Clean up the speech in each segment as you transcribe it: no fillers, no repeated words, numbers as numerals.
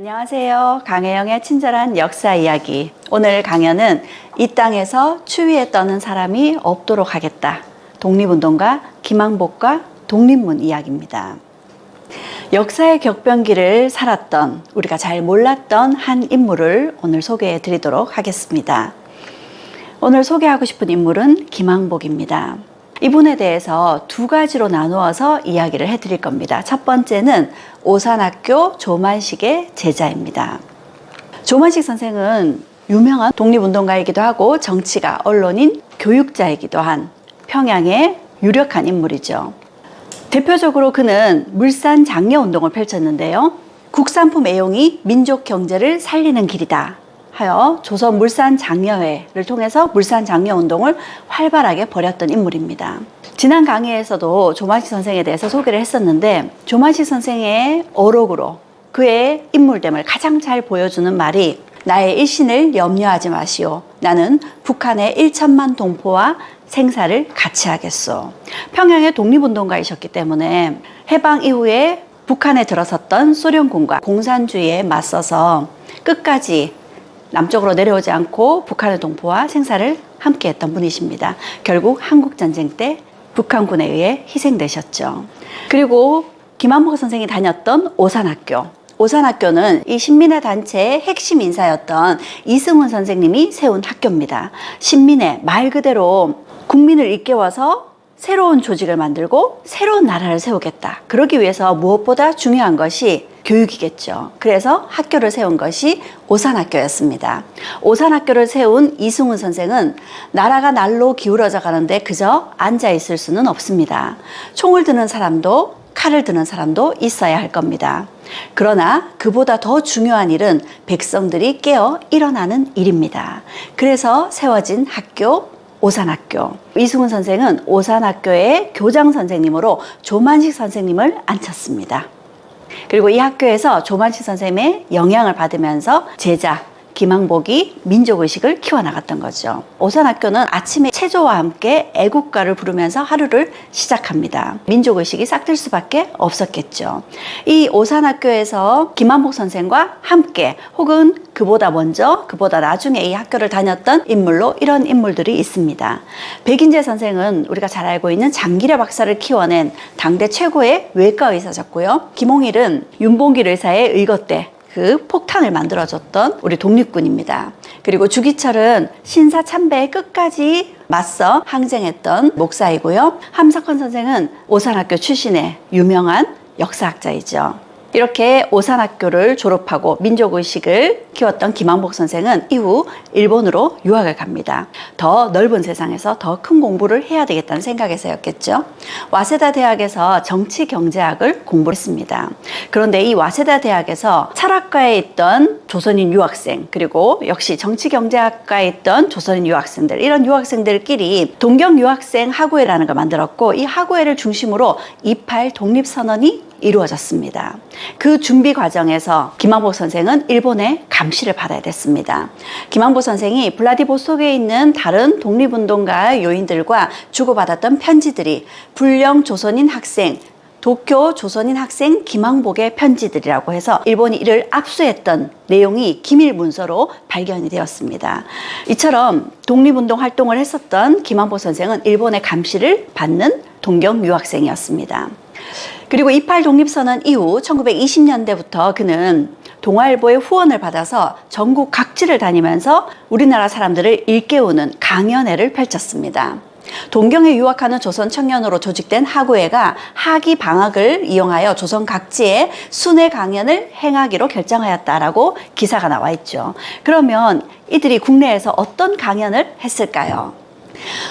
안녕하세요. 강혜영의 친절한 역사 이야기. 오늘 강연은 이 땅에서 추위에 떠는 사람이 없도록 하겠다. 독립운동가 김항복과 독립문 이야기입니다. 역사의 격변기를 살았던, 우리가 잘 몰랐던 한 인물을 오늘 소개해 드리도록 하겠습니다. 오늘 소개하고 싶은 인물은 김항복입니다. 이분에 대해서 두 가지로 나누어서 이야기를 해드릴 겁니다. 첫 번째는 오산학교 조만식의 제자입니다. 조만식 선생은 유명한 독립운동가이기도 하고 정치가, 언론인, 교육자이기도 한 평양의 유력한 인물이죠. 대표적으로 그는 물산 장려운동을 펼쳤는데요. 국산품 애용이 민족 경제를 살리는 길이다 하여 조선 물산 장려회를 통해서 물산 장려 운동을 활발하게 벌였던 인물입니다. 지난 강의에서도 조만식 선생에 대해서 소개를 했었는데, 조만식 선생의 어록으로 그의 인물됨을 가장 잘 보여주는 말이 나의 일신을 염려하지 마시오. 나는 북한의 1천만 동포와 생사를 같이 하겠소. 평양의 독립운동가이셨기 때문에 해방 이후에 북한에 들어섰던 소련군과 공산주의에 맞서서 끝까지 남쪽으로 내려오지 않고 북한의 동포와 생사를 함께 했던 분이십니다. 결국 한국전쟁 때 북한군에 의해 희생되셨죠. 그리고 김항복 선생이 다녔던 오산학교. 오산학교는 이 신민회 단체의 핵심 인사였던 이승훈 선생님이 세운 학교입니다. 신민회, 말 그대로 국민을 일깨워서 새로운 조직을 만들고 새로운 나라를 세우겠다. 그러기 위해서 무엇보다 중요한 것이 교육이겠죠. 그래서 학교를 세운 것이 오산학교였습니다. 오산학교를 세운 이승훈 선생은 나라가 날로 기울어져 가는데 그저 앉아 있을 수는 없습니다. 총을 드는 사람도 칼을 드는 사람도 있어야 할 겁니다. 그러나 그보다 더 중요한 일은 백성들이 깨어 일어나는 일입니다. 그래서 세워진 학교, 오산학교. 이승훈 선생은 오산학교의 교장 선생님으로 조만식 선생님을 앉혔습니다. 그리고 이 학교에서 조만식 선생님의 영향을 받으면서 제자 김항복이 민족의식을 키워나갔던 거죠. 오산학교는 아침에 체조와 함께 애국가를 부르면서 하루를 시작합니다. 민족의식이 싹틀 수밖에 없었겠죠. 이 오산학교에서 김항복 선생과 함께 혹은 그보다 먼저, 그보다 나중에 이 학교를 다녔던 인물로 이런 인물들이 있습니다. 백인재 선생은 우리가 잘 알고 있는 장기려 박사를 키워낸 당대 최고의 외과 의사셨고요. 김홍일은 윤봉길 의사의 의거대, 그 폭탄을 만들어줬던 우리 독립군입니다. 그리고 주기철은 신사참배에 끝까지 맞서 항쟁했던 목사이고요. 함석헌 선생은 오산학교 출신의 유명한 역사학자이죠. 이렇게 오산학교를 졸업하고 민족의식을 키웠던 김항복 선생은 이후 일본으로 유학을 갑니다. 더 넓은 세상에서 더 큰 공부를 해야 되겠다는 생각에서였겠죠. 와세다 대학에서 정치경제학을 공부했습니다. 그런데 이 와세다 대학에서 철학과에 있던 조선인 유학생, 그리고 역시 정치경제학과에 있던 조선인 유학생들, 이런 유학생들끼리 동경유학생 학우회라는 걸 만들었고, 이 학우회를 중심으로 28 독립선언이 이루어졌습니다. 그 준비 과정에서 김항복 선생은 일본의 감시를 받아야 됐습니다. 김항복 선생이 블라디보스톡에 있는 다른 독립운동가 요인들과 주고받았던 편지들이 불령 조선인 학생, 도쿄 조선인 학생 김항복의 편지들이라고 해서 일본이 이를 압수했던 내용이 기밀 문서로 발견이 되었습니다. 이처럼 독립운동 활동을 했었던 김항복 선생은 일본의 감시를 받는 동경 유학생이었습니다. 그리고 28 독립선언 이후 1920년대부터 그는 동아일보의 후원을 받아서 전국 각지를 다니면서 우리나라 사람들을 일깨우는 강연회를 펼쳤습니다. 동경에 유학하는 조선 청년으로 조직된 학우회가 학위 방학을 이용하여 조선 각지에 순회 강연을 행하기로 결정하였다라고 기사가 나와 있죠. 그러면 이들이 국내에서 어떤 강연을 했을까요?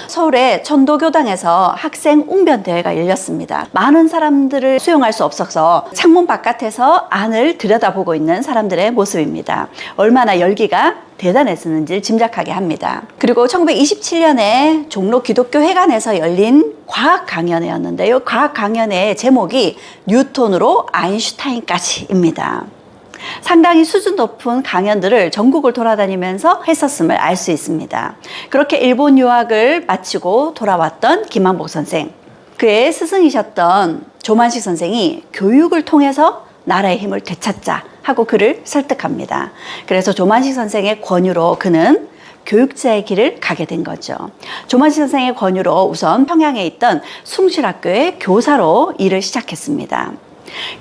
서울의 천도교당에서 학생 웅변대회가 열렸습니다. 많은 사람들을 수용할 수 없어서 창문 바깥에서 안을 들여다보고 있는 사람들의 모습입니다. 얼마나 열기가 대단했었는지를 짐작하게 합니다. 그리고 1927년에 종로 기독교 회관에서 열린 과학 강연회였는데요. 과학 강연회의 제목이 뉴턴으로 아인슈타인까지입니다. 상당히 수준 높은 강연들을 전국을 돌아다니면서 했었음을 알 수 있습니다. 그렇게 일본 유학을 마치고 돌아왔던 김항복 선생, 그의 스승이셨던 조만식 선생이 교육을 통해서 나라의 힘을 되찾자 하고 그를 설득합니다. 그래서 조만식 선생의 권유로 그는 교육자의 길을 가게 된 거죠. 조만식 선생의 권유로 우선 평양에 있던 숭실학교의 교사로 일을 시작했습니다.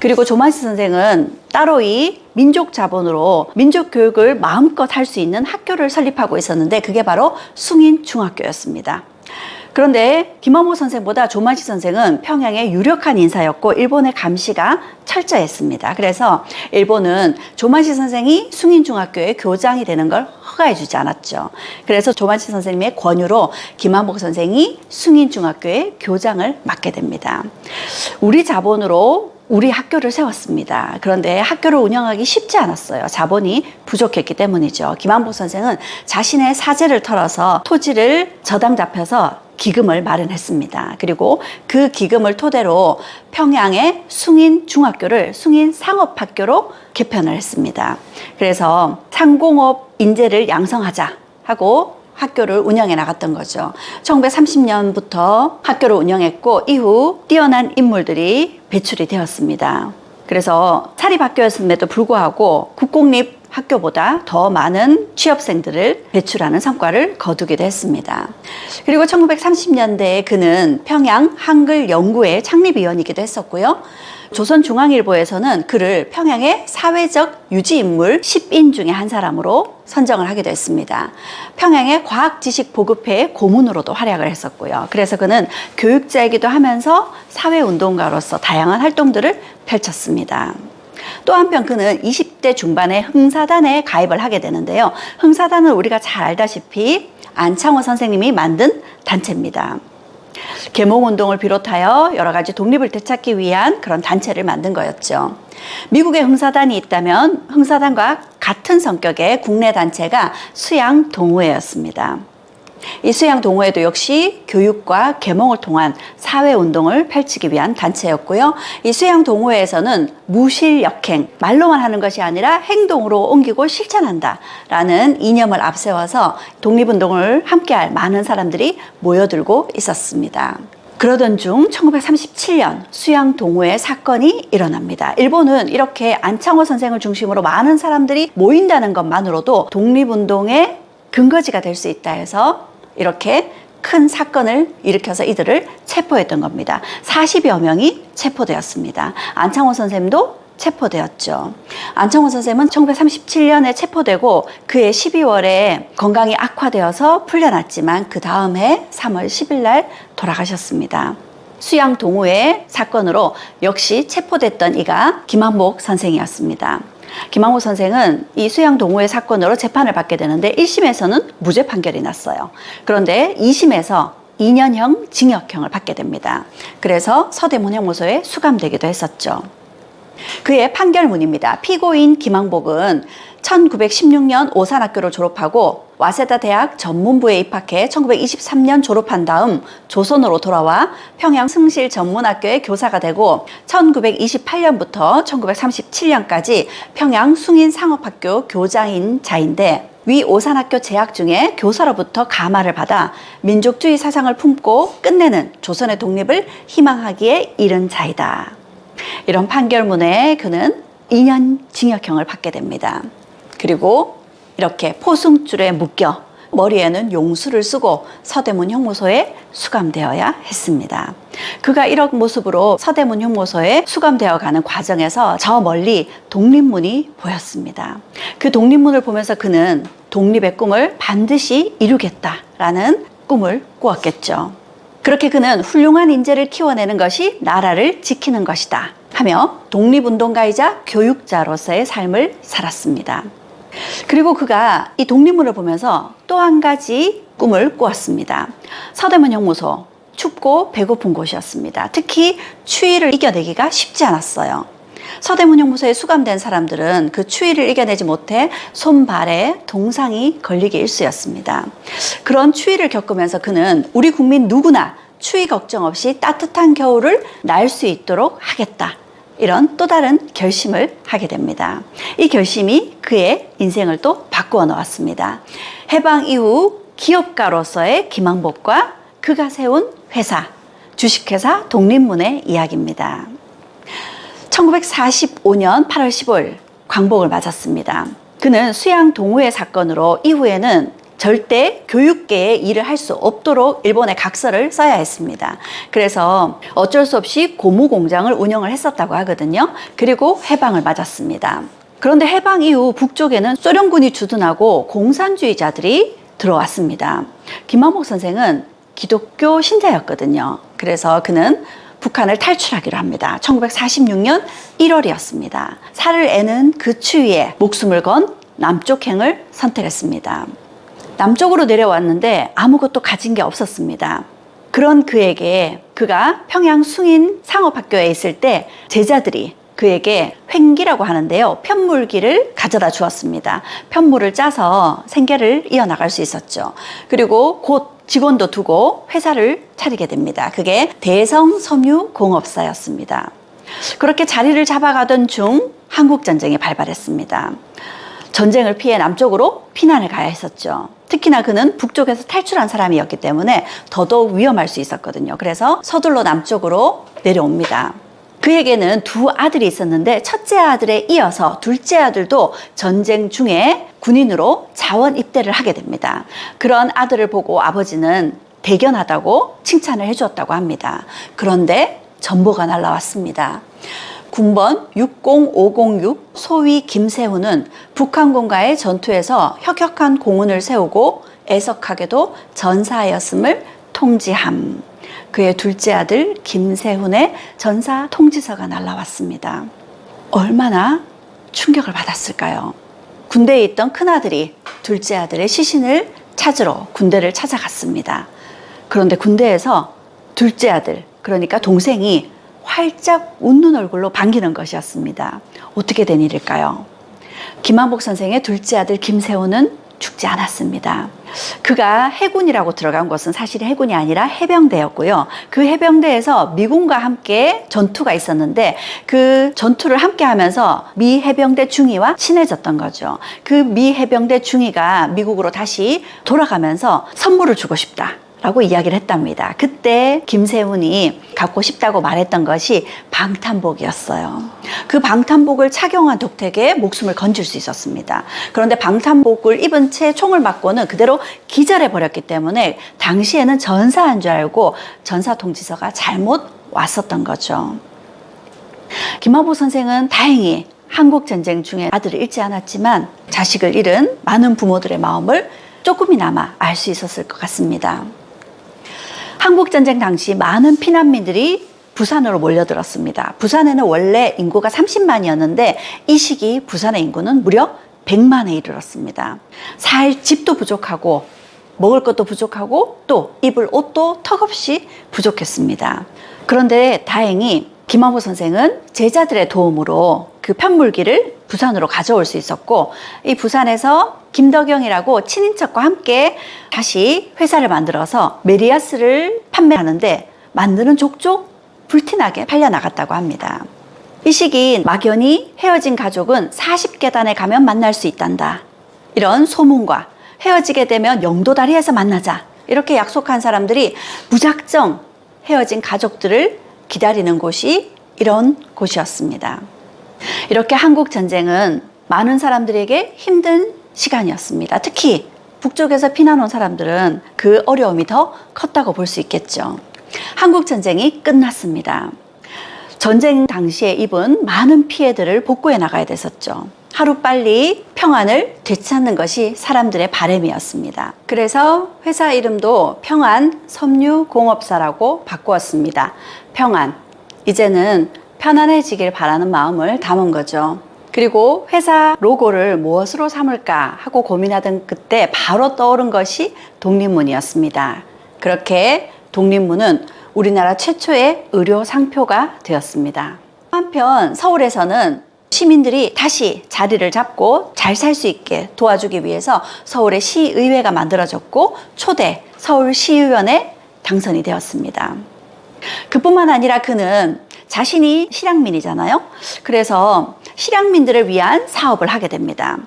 그리고 조만식 선생은 따로 이 민족 자본으로 민족 교육을 마음껏 할 수 있는 학교를 설립하고 있었는데 그게 바로 숭인중학교였습니다. 그런데 김원모 선생보다 조만식 선생은 평양의 유력한 인사였고 일본의 감시가 철저했습니다. 그래서 일본은 조만식 선생이 숭인중학교의 교장이 되는 걸 허가해주지 않았죠. 그래서 조만식 선생님의 권유로 김한복 선생이 숭인중학교의 교장을 맡게 됩니다. 우리 자본으로 우리 학교를 세웠습니다. 그런데 학교를 운영하기 쉽지 않았어요. 자본이 부족했기 때문이죠. 김한복 선생은 자신의 사재를 털어서 토지를 저당 잡혀서 기금을 마련했습니다. 그리고 그 기금을 토대로 평양의 숭인중학교를 숭인상업학교로 개편을 했습니다. 그래서 상공업 인재를 양성하자 하고 학교를 운영해 나갔던 거죠. 1930년부터 학교를 운영했고 이후 뛰어난 인물들이 배출이 되었습니다. 그래서 사립학교였음에도 불구하고 국공립 학교보다 더 많은 취업생들을 배출하는 성과를 거두기도 했습니다. 그리고 1930년대에 그는 평양 한글연구회 창립위원이기도 했었고요. 조선중앙일보에서는 그를 평양의 사회적 유지인물 10인 중에 한 사람으로 선정을 하기도 했습니다. 평양의 과학지식보급회 고문으로도 활약을 했었고요. 그래서 그는 교육자이기도 하면서 사회운동가로서 다양한 활동들을 펼쳤습니다. 또 한편 그는 20대 중반에 흥사단에 가입을 하게 되는데요. 흥사단은 우리가 잘 알다시피 안창호 선생님이 만든 단체입니다. 계몽운동을 비롯하여 여러 가지 독립을 되찾기 위한 그런 단체를 만든 거였죠. 미국에 흥사단이 있다면 흥사단과 같은 성격의 국내 단체가 수양동호회였습니다. 이 수양동호회도 역시 교육과 계몽을 통한 사회운동을 펼치기 위한 단체였고요. 이 수양동호회에서는 무실역행, 말로만 하는 것이 아니라 행동으로 옮기고 실천한다라는 이념을 앞세워서 독립운동을 함께할 많은 사람들이 모여들고 있었습니다. 그러던 중 1937년 수양동호회 사건이 일어납니다. 일본은 이렇게 안창호 선생을 중심으로 많은 사람들이 모인다는 것만으로도 독립운동의 근거지가 될 수 있다 해서 이렇게 큰 사건을 일으켜서 이들을 체포했던 겁니다. 40여 명이 체포되었습니다. 안창호 선생도 체포되었죠. 안창호 선생은 1937년에 체포되고 그해 12월에 건강이 악화되어서 풀려났지만 그 다음 해 3월 10일 날 돌아가셨습니다. 수양동호회 사건으로 역시 체포됐던 이가 김한복 선생이었습니다. 김한복 선생은 이 수양동호회 사건으로 재판을 받게 되는데 1심에서는 무죄 판결이 났어요. 그런데 2심에서 2년형 징역형을 받게 됩니다. 그래서 서대문 형무소에 수감되기도 했었죠. 그의 판결문입니다. 피고인 김한복은 1916년 오산학교를 졸업하고 와세다 대학 전문부에 입학해 1923년 졸업한 다음 조선으로 돌아와 평양 승실 전문학교의 교사가 되고 1928년부터 1937년까지 평양 숭인상업학교 교장인 자인데 위 오산학교 재학 중에 교사로부터 가마를 받아 민족주의 사상을 품고 끝내는 조선의 독립을 희망하기에 이른 자이다. 이런 판결문에 그는 2년 징역형을 받게 됩니다. 그리고 이렇게 포승줄에 묶여 머리에는 용수를 쓰고 서대문 형무소에 수감되어야 했습니다. 그가 이런 모습으로 서대문 형무소에 수감되어 가는 과정에서 저 멀리 독립문이 보였습니다. 그 독립문을 보면서 그는 독립의 꿈을 반드시 이루겠다라는 꿈을 꾸었겠죠. 그렇게 그는 훌륭한 인재를 키워내는 것이 나라를 지키는 것이다 하며 독립운동가이자 교육자로서의 삶을 살았습니다. 그리고 그가 이 독립문을 보면서 또 한 가지 꿈을 꾸었습니다. 서대문 형무소, 춥고 배고픈 곳이었습니다. 특히 추위를 이겨내기가 쉽지 않았어요. 서대문 형무소에 수감된 사람들은 그 추위를 이겨내지 못해 손발에 동상이 걸리기 일쑤였습니다. 그런 추위를 겪으면서 그는 우리 국민 누구나 추위 걱정 없이 따뜻한 겨울을 날 수 있도록 하겠다. 이런 또 다른 결심을 하게 됩니다. 이 결심이 그의 인생을 또 바꾸어 놓았습니다. 해방 이후 기업가로서의 김한복과 그가 세운 회사, 주식회사 독립문의 이야기입니다. 1945년 8월 15일 광복을 맞았습니다. 그는 수양 동우회 사건으로 이후에는 절대 교육계에 일을 할 수 없도록 일본에 각서를 써야 했습니다. 그래서 어쩔 수 없이 고무 공장을 운영을 했었다고 하거든요. 그리고 해방을 맞았습니다. 그런데 해방 이후 북쪽에는 소련군이 주둔하고 공산주의자들이 들어왔습니다. 김만복 선생은 기독교 신자였거든요. 그래서 그는 북한을 탈출하기로 합니다. 1946년 1월이었습니다. 살을 애는 그 추위에 목숨을 건 남쪽행을 선택했습니다. 남쪽으로 내려왔는데 아무것도 가진 게 없었습니다. 그런 그에게 그가 평양 숭인 상업학교에 있을 때 제자들이 그에게 횡기라고 하는데요. 편물기를 가져다 주었습니다. 편물을 짜서 생계를 이어나갈 수 있었죠. 그리고 곧 직원도 두고 회사를 차리게 됩니다. 그게 대성섬유공업사였습니다. 그렇게 자리를 잡아가던 중 한국전쟁이 발발했습니다. 전쟁을 피해 남쪽으로 피난을 가야 했었죠. 특히나 그는 북쪽에서 탈출한 사람이었기 때문에 더더욱 위험할 수 있었거든요. 그래서 서둘러 남쪽으로 내려옵니다. 그에게는 두 아들이 있었는데 첫째 아들에 이어서 둘째 아들도 전쟁 중에 군인으로 자원 입대를 하게 됩니다. 그런 아들을 보고 아버지는 대견하다고 칭찬을 해주었다고 합니다. 그런데 전보가 날라왔습니다. 군번 60506 소위 김세훈은 북한군과의 전투에서 혁혁한 공훈을 세우고 애석하게도 전사하였음을 통지함. 그의 둘째 아들 김세훈의 전사 통지서가 날라왔습니다. 얼마나 충격을 받았을까요? 군대에 있던 큰아들이 둘째 아들의 시신을 찾으러 군대를 찾아갔습니다. 그런데 군대에서 둘째 아들, 그러니까 동생이 활짝 웃는 얼굴로 반기는 것이었습니다. 어떻게 된 일일까요? 김만복 선생의 둘째 아들 김세훈은 죽지 않았습니다. 그가 해군이라고 들어간 것은 사실 해군이 아니라 해병대였고요. 그 해병대에서 미군과 함께 전투가 있었는데 그 전투를 함께 하면서 미 해병대 중위와 친해졌던 거죠. 그 미 해병대 중위가 미국으로 다시 돌아가면서 선물을 주고 싶다 라고 이야기를 했답니다. 그때 김세훈이 갖고 싶다고 말했던 것이 방탄복이었어요. 그 방탄복을 착용한 덕택에 목숨을 건질 수 있었습니다. 그런데 방탄복을 입은 채 총을 맞고는 그대로 기절해 버렸기 때문에 당시에는 전사한 줄 알고 전사통지서가 잘못 왔었던 거죠. 김만복 선생은 다행히 한국전쟁 중에 아들을 잃지 않았지만 자식을 잃은 많은 부모들의 마음을 조금이나마 알 수 있었을 것 같습니다. 한국전쟁 당시 많은 피난민들이 부산으로 몰려들었습니다. 부산에는 원래 인구가 30만이었는데 이 시기 부산의 인구는 무려 100만에 이르렀습니다. 살 집도 부족하고 먹을 것도 부족하고 또 입을 옷도 턱없이 부족했습니다. 그런데 다행히 김만복 선생은 제자들의 도움으로 그 편물기를 부산으로 가져올 수 있었고 이 부산에서 김덕영이라고 친인척과 함께 다시 회사를 만들어서 메리아스를 판매하는데 만드는 족족 불티나게 팔려나갔다고 합니다. 이 시기 막연히 헤어진 가족은 40계단에 가면 만날 수 있단다. 이런 소문과 헤어지게 되면 영도다리에서 만나자 이렇게 약속한 사람들이 무작정 헤어진 가족들을 기다리는 곳이 이런 곳이었습니다. 이렇게 한국전쟁은 많은 사람들에게 힘든 시간이었습니다. 특히 북쪽에서 피난 온 사람들은 그 어려움이 더 컸다고 볼 수 있겠죠. 한국전쟁이 끝났습니다. 전쟁 당시에 입은 많은 피해들을 복구해 나가야 됐었죠. 하루빨리 평안을 되찾는 것이 사람들의 바람이었습니다. 그래서 회사 이름도 평안섬유공업사라고 바꾸었습니다. 평안. 이제는 편안해지길 바라는 마음을 담은 거죠. 그리고 회사 로고를 무엇으로 삼을까 하고 고민하던 그때 바로 떠오른 것이 독립문이었습니다. 그렇게 독립문은 우리나라 최초의 의료 상표가 되었습니다. 한편 서울에서는 시민들이 다시 자리를 잡고 잘 살 수 있게 도와주기 위해서 서울의 시의회가 만들어졌고 초대 서울시의원에 당선이 되었습니다. 그뿐만 아니라 그는 자신이 실향민이잖아요. 그래서 실향민들을 위한 사업을 하게 됩니다.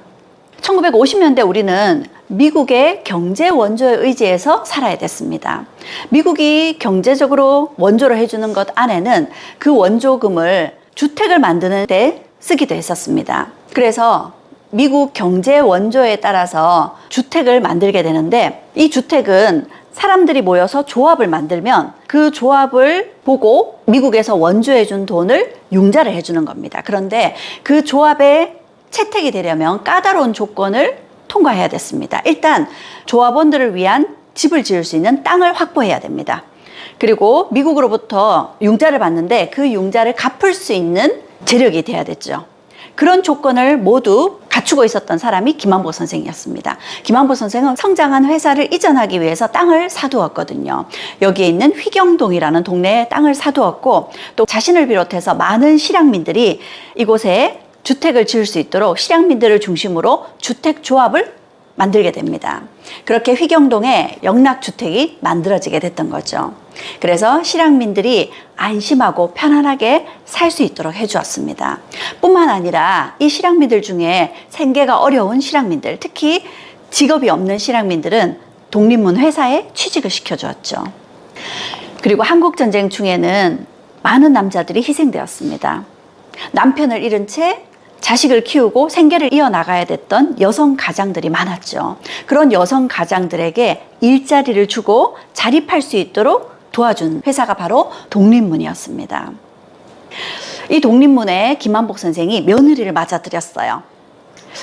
1950년대 우리는 미국의 경제 원조에 의지해서 살아야 됐습니다. 미국이 경제적으로 원조를 해주는 것 안에는 그 원조금을 주택을 만드는 데 쓰기도 했었습니다. 그래서 미국 경제 원조에 따라서 주택을 만들게 되는데, 이 주택은 사람들이 모여서 조합을 만들면 그 조합을 보고 미국에서 원조해 준 돈을 융자를 해주는 겁니다. 그런데 그 조합에 채택이 되려면 까다로운 조건을 통과해야 됐습니다. 일단 조합원들을 위한 집을 지을 수 있는 땅을 확보해야 됩니다. 그리고 미국으로부터 융자를 받는데 그 융자를 갚을 수 있는 재력이 돼야 됐죠. 그런 조건을 모두 갖추고 있었던 사람이 김한복 선생이었습니다. 김한복 선생은 성장한 회사를 이전하기 위해서 땅을 사두었거든요. 여기에 있는 휘경동이라는 동네에 땅을 사두었고, 또 자신을 비롯해서 많은 실향민들이 이곳에 주택을 지을 수 있도록 실향민들을 중심으로 주택조합을 만들게 됩니다. 그렇게 휘경동에 영락주택이 만들어지게 됐던 거죠. 그래서 실향민들이 안심하고 편안하게 살 수 있도록 해주었습니다. 뿐만 아니라 이 실향민들 중에 생계가 어려운 실향민들, 특히 직업이 없는 실향민들은 독립문 회사에 취직을 시켜주었죠. 그리고 한국전쟁 중에는 많은 남자들이 희생되었습니다. 남편을 잃은 채 자식을 키우고 생계를 이어나가야 됐던 여성 가장들이 많았죠. 그런 여성 가장들에게 일자리를 주고 자립할 수 있도록 도와준 회사가 바로 독립문이었습니다. 이 독립문에 김한복 선생이 며느리를 맞아들였어요.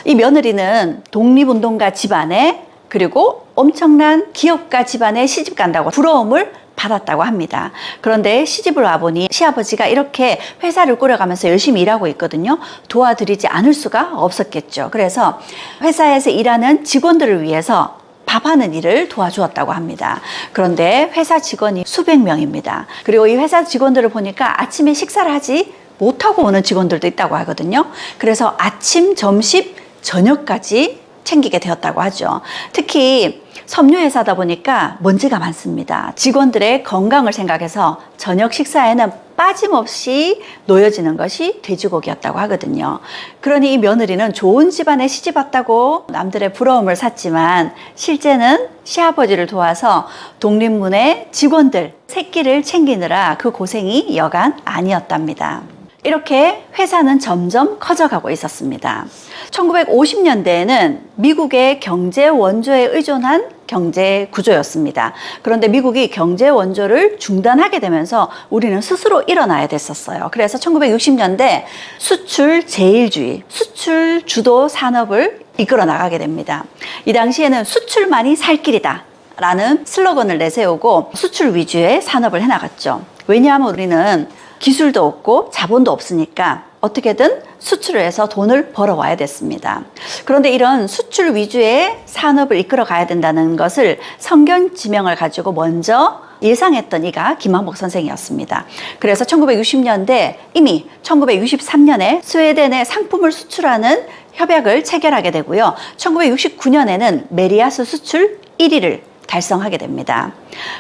이 며느리는 독립운동가 집안에, 그리고 엄청난 기업가 집안에 시집 간다고 부러움을 받았다고 합니다. 그런데 시집을 와보니 시아버지가 이렇게 회사를 꾸려가면서 열심히 일하고 있거든요. 도와드리지 않을 수가 없었겠죠. 그래서 회사에서 일하는 직원들을 위해서 밥하는 일을 도와주었다고 합니다. 그런데 회사 직원이 수백 명입니다. 그리고 이 회사 직원들을 보니까 아침에 식사를 하지 못하고 오는 직원들도 있다고 하거든요. 그래서 아침, 점심, 저녁까지 챙기게 되었다고 하죠. 특히 섬유회사다 보니까 먼지가 많습니다. 직원들의 건강을 생각해서 저녁 식사에는 빠짐없이 놓여지는 것이 돼지고기였다고 하거든요. 그러니 이 며느리는 좋은 집안에 시집 왔다고 남들의 부러움을 샀지만, 실제는 시아버지를 도와서 독립문의 직원들 새끼를 챙기느라 그 고생이 여간 아니었답니다. 이렇게 회사는 점점 커져가고 있었습니다. 1950년대에는 미국의 경제 원조에 의존한 경제 구조였습니다. 그런데 미국이 경제 원조를 중단하게 되면서 우리는 스스로 일어나야 됐었어요. 그래서 1960년대 수출 제일주의, 수출 주도 산업을 이끌어 나가게 됩니다. 이 당시에는 수출만이 살 길이다 라는 슬로건을 내세우고 수출 위주의 산업을 해나갔죠. 왜냐하면 우리는 기술도 없고 자본도 없으니까 어떻게든 수출을 해서 돈을 벌어와야 됐습니다. 그런데 이런 수출 위주의 산업을 이끌어 가야 된다는 것을 성견지명을 가지고 먼저 예상했던 이가 김한복 선생이었습니다. 그래서 1960년대 이미 1963년에 스웨덴에 상품을 수출하는 협약을 체결하게 되고요. 1969년에는 메리아스 수출 1위를 달성하게 됩니다.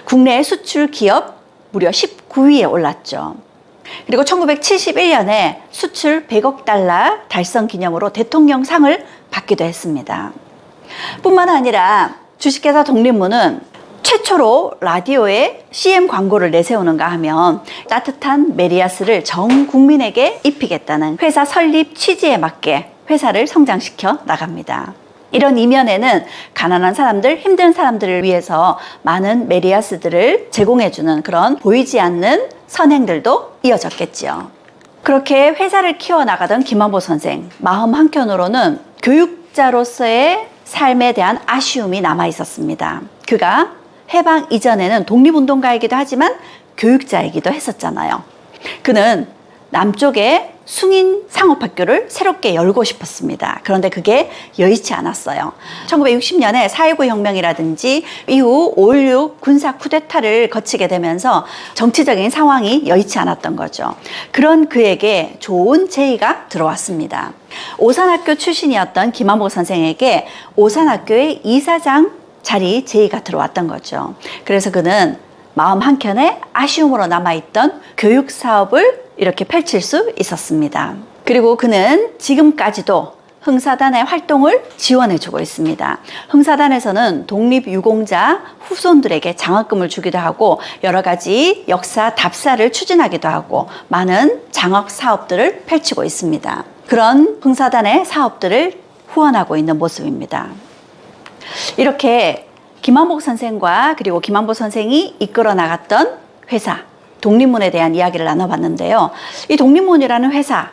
국내 수출 기업 무려 19위에 올랐죠. 그리고 1971년에 수출 100억 달러 달성 기념으로 대통령상을 받기도 했습니다. 뿐만 아니라 주식회사 독립문은 최초로 라디오에 CM 광고를 내세우는가 하면 따뜻한 메리아스를 전 국민에게 입히겠다는 회사 설립 취지에 맞게 회사를 성장시켜 나갑니다. 이런 이면에는 가난한 사람들, 힘든 사람들을 위해서 많은 메리아스들을 제공해주는 그런 보이지 않는 선행들도 이어졌겠지요. 그렇게 회사를 키워나가던 김한복 선생, 마음 한켠으로는 교육자로서의 삶에 대한 아쉬움이 남아 있었습니다. 그가 해방 이전에는 독립운동가이기도 하지만 교육자이기도 했었잖아요. 그는 남쪽에 숭인 상업학교를 새롭게 열고 싶었습니다. 그런데 그게 여의치 않았어요. 1960년에 4.19 혁명이라든지 이후 5.16 군사 쿠데타를 거치게 되면서 정치적인 상황이 여의치 않았던 거죠. 그런 그에게 좋은 제의가 들어왔습니다. 오산학교 출신이었던 김한복 선생에게 오산학교의 이사장 자리 제의가 들어왔던 거죠. 그래서 그는 마음 한켠에 아쉬움으로 남아있던 교육 사업을 이렇게 펼칠 수 있었습니다. 그리고 그는 지금까지도 흥사단의 활동을 지원해주고 있습니다. 흥사단에서는 독립유공자 후손들에게 장학금을 주기도 하고 여러 가지 역사 답사를 추진하기도 하고 많은 장학 사업들을 펼치고 있습니다. 그런 봉사단의 사업들을 후원하고 있는 모습입니다. 이렇게 김한복 선생과 그리고 김한복 선생이 이끌어 나갔던 회사 독립문에 대한 이야기를 나눠봤는데요. 이 독립문이라는 회사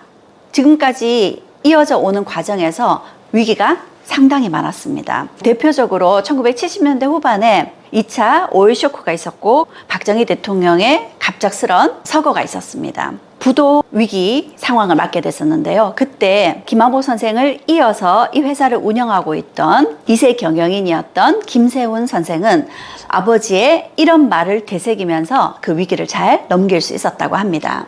지금까지 이어져 오는 과정에서 위기가 상당히 많았습니다. 대표적으로 1970년대 후반에 2차 오일 쇼크가 있었고 박정희 대통령의 갑작스런 서거가 있었습니다. 부도 위기 상황을 맞게 됐었는데요. 그때 김한복 선생을 이어서 이 회사를 운영하고 있던 2세 경영인이었던 김세훈 선생은 아버지의 이런 말을 되새기면서 그 위기를 잘 넘길 수 있었다고 합니다.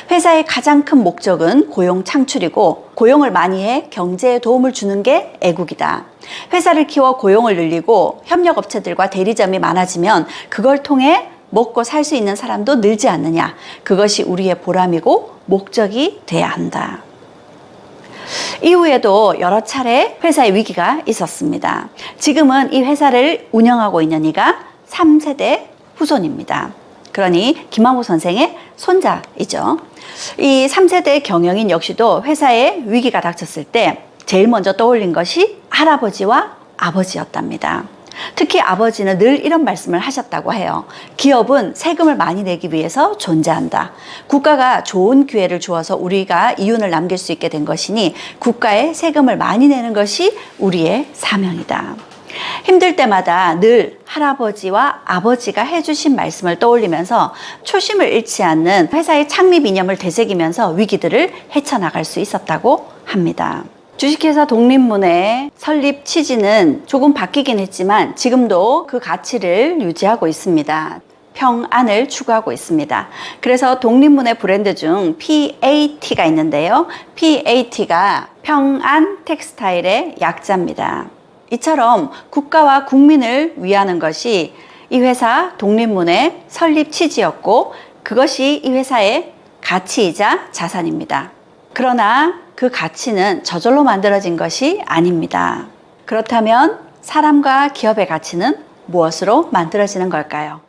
회사의 가장 큰 목적은 고용 창출이고 고용을 많이 해 경제에 도움을 주는 게 애국이다. 회사를 키워 고용을 늘리고 협력업체들과 대리점이 많아지면 그걸 통해 먹고 살 수 있는 사람도 늘지 않느냐. 그것이 우리의 보람이고 목적이 돼야 한다. 이후에도 여러 차례 회사의 위기가 있었습니다. 지금은 이 회사를 운영하고 있는 이가 3세대 후손입니다. 그러니 김한복 선생의 손자이죠. 이 3세대 경영인 역시도 회사에 위기가 닥쳤을 때 제일 먼저 떠올린 것이 할아버지와 아버지였답니다. 특히 아버지는 늘 이런 말씀을 하셨다고 해요. 기업은 세금을 많이 내기 위해서 존재한다. 국가가 좋은 기회를 주어서 우리가 이윤을 남길 수 있게 된 것이니 국가에 세금을 많이 내는 것이 우리의 사명이다. 힘들 때마다 늘 할아버지와 아버지가 해주신 말씀을 떠올리면서 초심을 잃지 않는 회사의 창립 이념을 되새기면서 위기들을 헤쳐나갈 수 있었다고 합니다. 주식회사 독립문의 설립 취지는 조금 바뀌긴 했지만 지금도 그 가치를 유지하고 있습니다. 평안을 추구하고 있습니다. 그래서 독립문의 브랜드 중 PAT가 있는데요. PAT가 평안 텍스타일의 약자입니다. 이처럼 국가와 국민을 위하는 것이 이 회사 독립문의 설립 취지였고 그것이 이 회사의 가치이자 자산입니다. 그러나 그 가치는 저절로 만들어진 것이 아닙니다. 그렇다면 사람과 기업의 가치는 무엇으로 만들어지는 걸까요?